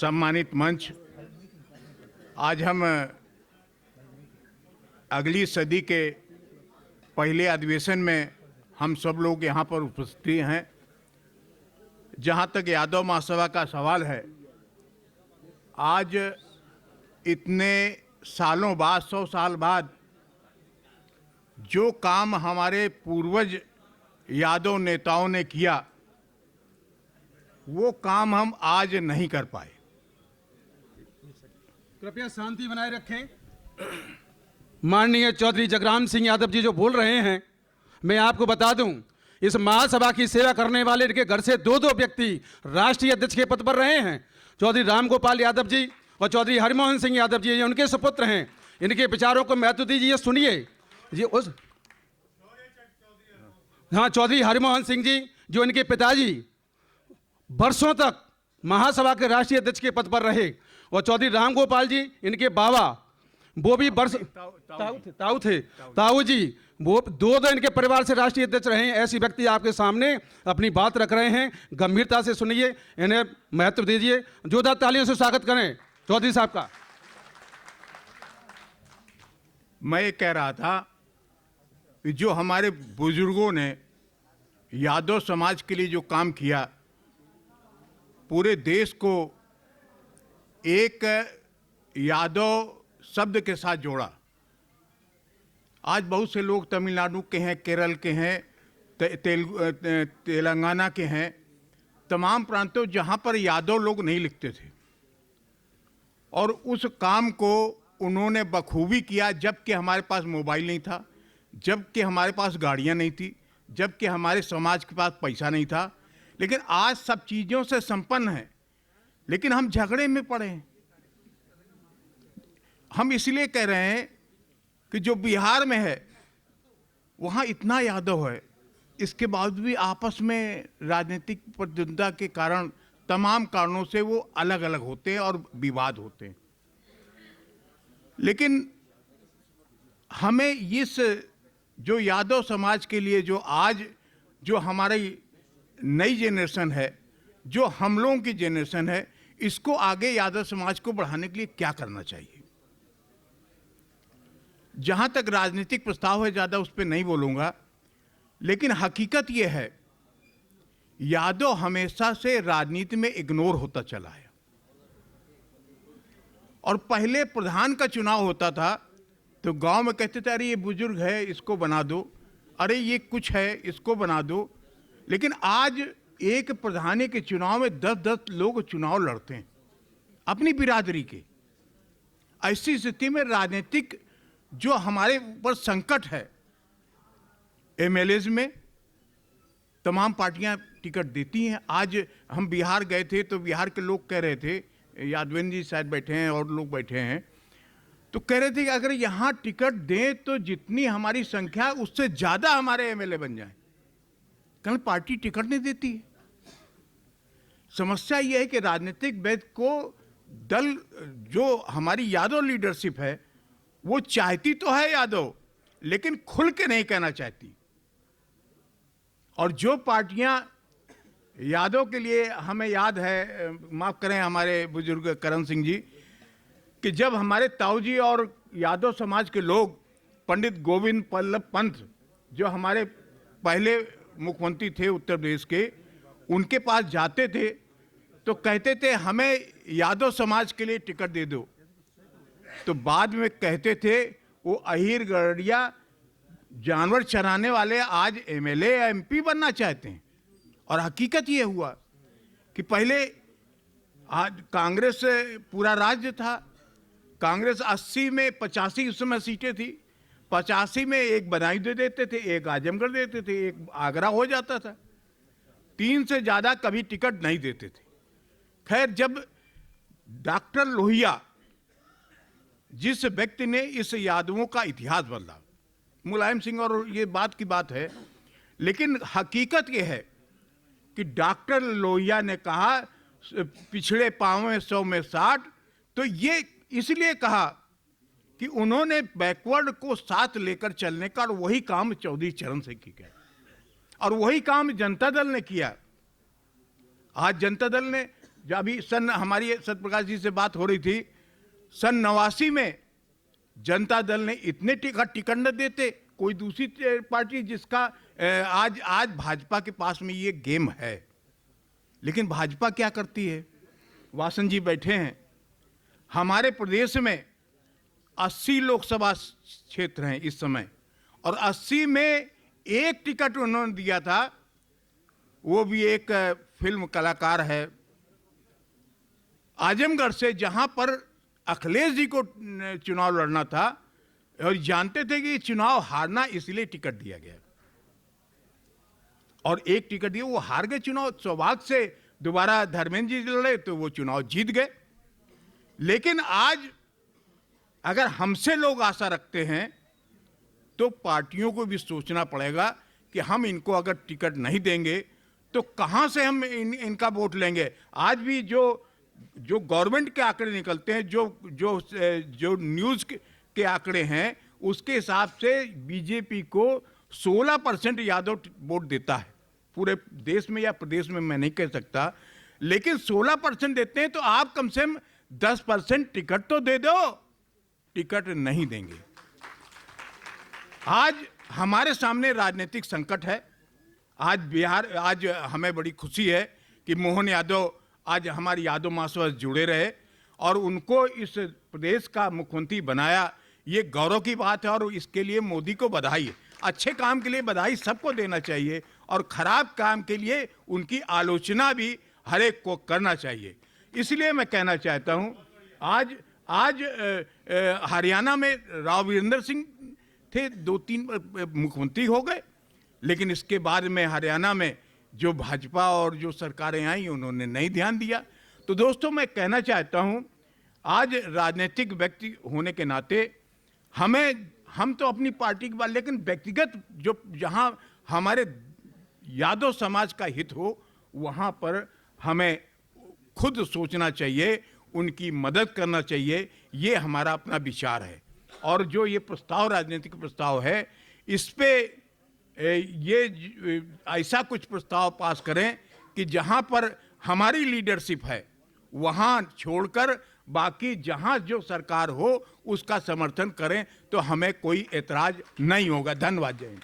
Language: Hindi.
सम्मानित मंच, आज हम अगली सदी के पहले अधिवेशन में हम सब लोग यहाँ पर उपस्थित हैं। जहाँ तक यादव महासभा का सवाल है, आज इतने सालों बाद, 100 साल बाद, जो काम हमारे पूर्वज यादव नेताओं ने किया, वो काम हम आज नहीं कर पाए। कृपया शांति बनाए रखें। माननीय चौधरी जगराम सिंह यादव जी जो बोल रहे हैं, मैं आपको बता दूं, इस महासभा की सेवा करने वाले इनके घर से दो व्यक्ति राष्ट्रीय अध्यक्ष के पद पर रहे हैं। चौधरी रामगोपाल यादव जी और चौधरी हरिमोहन सिंह यादव जी, ये उनके सुपुत्र हैं। इनके विचारों को महत्व दीजिए, सुनिए जी। चौधरी हरिमोहन सिंह जी जो इनके पिताजी वर्षों तक महासभा के राष्ट्रीय अध्यक्ष के पद पर रहे, और चौधरी रामगोपाल जी इनके बाबा, वो भी वर्ष ताऊ जी, वो दो इनके परिवार से राष्ट्रीय अध्यक्ष रहे हैं। ऐसी व्यक्ति आपके सामने अपनी बात रख रहे हैं, गंभीरता से सुनिए, इन्हें महत्व दीजिए। जोरदार तालियों से स्वागत करें चौधरी साहब का। मैं ये कह रहा था कि जो हमारे बुजुर्गों ने यादव समाज के लिए जो काम किया, पूरे देश को एक यादव शब्द के साथ जोड़ा। आज बहुत से लोग तमिलनाडु के हैं, केरल के हैं, तेलंगाना के हैं, तमाम प्रांतों जहां पर यादव लोग नहीं लिखते थे, और उस काम को उन्होंने बखूबी किया। जबकि हमारे पास मोबाइल नहीं था, जबकि हमारे पास गाड़ियां नहीं थी, जबकि हमारे समाज के पास पैसा नहीं था, लेकिन आज सब चीज़ों से संपन्न है, लेकिन हम झगड़े में पड़े हैं। हम इसलिए कह रहे हैं कि जो बिहार में है वहाँ इतना यादव है, इसके बावजूद भी आपस में राजनीतिक प्रतिद्वंद्विता के कारण, तमाम कारणों से वो अलग अलग होते हैं और विवाद होते हैं। लेकिन हमें इस जो यादव समाज के लिए, जो आज जो हमारी नई जेनरेशन है, जो हम लोगों की जेनरेशन है, इसको आगे यादव समाज को बढ़ाने के लिए क्या करना चाहिए। जहां तक राजनीतिक प्रस्ताव है, ज़्यादा उस पर नहीं बोलूँगा, लेकिन हकीकत यह है, यादव हमेशा से राजनीति में इग्नोर होता चला है। और पहले प्रधान का चुनाव होता था तो गांव में कहते थे, अरे ये बुजुर्ग है, इसको बना दो, अरे ये कुछ है, इसको बना दो। लेकिन आज एक प्रधानी के चुनाव में 10-10 लोग चुनाव लड़ते हैं अपनी बिरादरी के। ऐसी स्थिति में राजनीतिक जो हमारे ऊपर संकट है, एमएलएज में तमाम पार्टियां टिकट देती हैं। आज हम बिहार गए थे तो बिहार के लोग कह रहे थे, यादवेंद्र जी शायद बैठे हैं और लोग बैठे हैं, तो कह रहे थे कि अगर यहाँ टिकट दें तो जितनी हमारी संख्या है उससे ज़्यादा हमारे एमएलए बन जाएं। कल पार्टी टिकट नहीं देती है। समस्या यह है कि राजनीतिक वैध को दल, जो हमारी यादव लीडरशिप है, वो चाहती तो है यादव, लेकिन खुल के नहीं कहना चाहती। और जो पार्टियां यादव के लिए, हमें याद है, माफ करें हमारे बुजुर्ग करण सिंह जी, कि जब हमारे ताऊ जी और यादव समाज के लोग, पंडित गोविंद बल्लभ पंत जो हमारे पहले मुख्यमंत्री थे उत्तर प्रदेश के, उनके पास जाते थे तो कहते थे हमें यादव समाज के लिए टिकट दे दो। तो बाद में कहते थे वो अहीर गड़रिया जानवर चराने वाले आज एमएलए या एमपी बनना चाहते हैं। और हकीकत ये हुआ कि पहले आज कांग्रेस पूरा राज्य था, कांग्रेस 80 में 85 उस समय सीटें थी, 85 में एक बदायूं दे देते थे, एक आजमगढ़ देते थे, एक आगरा हो जाता था। 3 से ज़्यादा कभी टिकट नहीं देते थे। खैर, जब डॉक्टर लोहिया, जिस व्यक्ति ने इस यादवों का इतिहास बदला, मुलायम सिंह, और ये बात की बात है, लेकिन हकीकत ये है कि डॉक्टर लोहिया ने कहा पिछड़े पाँव में 100 में 60, तो ये इसलिए कहा कि उन्होंने बैकवर्ड को साथ लेकर चलने का, और वही काम चौधरी चरण सिंह की किया और वही काम जनता दल ने किया। आज जनता दल ने जब अभी हमारी सत्यप्रकाश जी से बात हो रही थी, सन 89 में जनता दल ने इतने टिकट न देते कोई दूसरी पार्टी, जिसका आज भाजपा के पास में ये गेम है। लेकिन भाजपा क्या करती है? वासन जी बैठे हैं, हमारे प्रदेश में 80 लोकसभा क्षेत्र हैं इस समय, और 80 में एक टिकट उन्होंने दिया था, वो भी एक फिल्म कलाकार है आजमगढ़ से, जहां पर अखिलेश जी को चुनाव लड़ना था और जानते थे कि ये चुनाव हारना, इसलिए टिकट दिया गया और एक टिकट दिया, वो हार गए चुनाव। सौभाग्य से दोबारा धर्मेंद्र जी लड़े तो वो चुनाव जीत गए। लेकिन आज अगर हमसे लोग आशा रखते हैं तो पार्टियों को भी सोचना पड़ेगा कि हम इनको अगर टिकट नहीं देंगे तो कहां से हम इनका वोट लेंगे। आज भी जो गवर्नमेंट के आंकड़े निकलते हैं, जो न्यूज़ के आंकड़े हैं, उसके हिसाब से बीजेपी को 16% यादव वोट देता है पूरे देश में या प्रदेश में, मैं नहीं कह सकता, लेकिन 16% देते हैं। तो आप कम से कम 10% टिकट तो दे दो। टिकट नहीं देंगे। आज हमारे सामने राजनीतिक संकट है। आज हमें बड़ी खुशी है कि मोहन यादव आज हमारी यादव महासभा से जुड़े रहे और उनको इस प्रदेश का मुख्यमंत्री बनाया, ये गौरव की बात है और इसके लिए मोदी को बधाई है। अच्छे काम के लिए बधाई सबको देना चाहिए और खराब काम के लिए उनकी आलोचना भी हर एक को करना चाहिए। इसलिए मैं कहना चाहता हूं, आज हरियाणा में राव वीरेंद्र सिंह थे, 2-3 मुख्यमंत्री हो गए, लेकिन इसके बाद में हरियाणा में जो भाजपा और जो सरकारें आई उन्होंने नहीं ध्यान दिया। तो दोस्तों, मैं कहना चाहता हूं, आज राजनीतिक व्यक्ति होने के नाते हम तो अपनी पार्टी की बात, लेकिन व्यक्तिगत जहां हमारे यादव समाज का हित हो वहां पर हमें खुद सोचना चाहिए, उनकी मदद करना चाहिए। ये हमारा अपना विचार है। और जो ये प्रस्ताव, राजनीतिक प्रस्ताव है, इस पे ये ऐसा कुछ प्रस्ताव पास करें कि जहां पर हमारी लीडरशिप है वहां छोड़कर बाकी जहां जो सरकार हो उसका समर्थन करें, तो हमें कोई एतराज नहीं होगा। धन्यवाद। जय हिंद।